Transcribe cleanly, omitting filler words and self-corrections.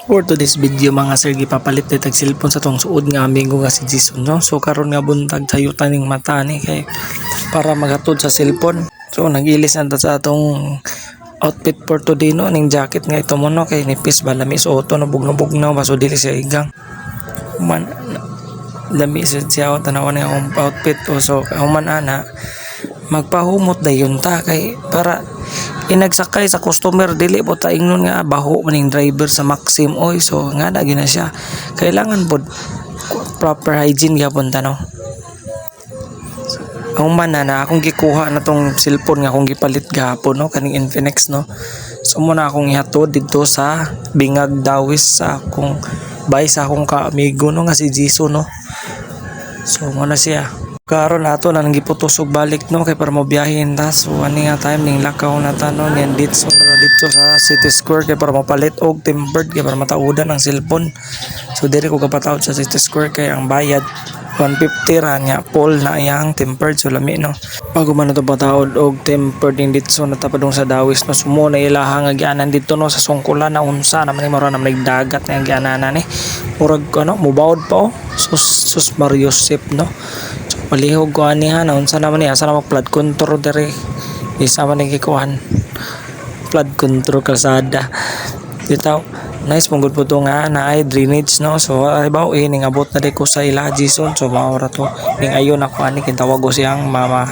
For today's video mga sir, gipapalit na tag cellphone sa tong suod nga amigo nga si Jason, no? So karon nga buntag sayutan ning mata ni kay para magatod sa cellphone. So nagilis na ta sa atong outfit for today, no? Ning jacket nga ito mo, no? Kay nipis ba lami so auto na bugno-bugno baso dili siya igang. Man lami siya tanawan nga akong outfit o so human ana magpahumot dayon ta kay para inagsakay sa customer dili po ta ingnon nga baho maning driver sa Maxim oy, so nga na gina siya kailangan pod proper hygiene gyapon ta, no? Ang man na akong gikuha na tong cellphone nga akong gipalit gahapon, no, kaning Infinix, no. So muna akong ihatod dito sa Bingag Dawis sa akong bay sa akong kaamigo, no, nga si Jisoo, no. So muna siya karon ato na nang giputusog balik, no, kay para mobiyahin ta. So ani nga time ning lakaw na ta, no, niyan dito sa City Square kay para mapalit og tempered kay para mataudan ang cellphone. So dire ko kapatawad sa City Square kay ang bayad 150 ra nya Paul na iyang tempered, so lami, no. Bago man nato patawad og tempered din dito na tapadong sa Dawis, no, sumo na ilaha nga gianan dito, no, sa sungkulan na unsa naman ni mura na nagdagat na giananan ni murag ano mubawod pa, oh. Sus Mario Sip, no. Palihog ko aniha na unsa naman ni asa na mag-flood control dire isa man ni gikuhan flood control kalsada bitaw. Nice mong good po to nga na ay drainage, no. So ibaw ining abot na di ko sa ila Jason, so maura to ning ayon ako ani kitawag ko siyang mama.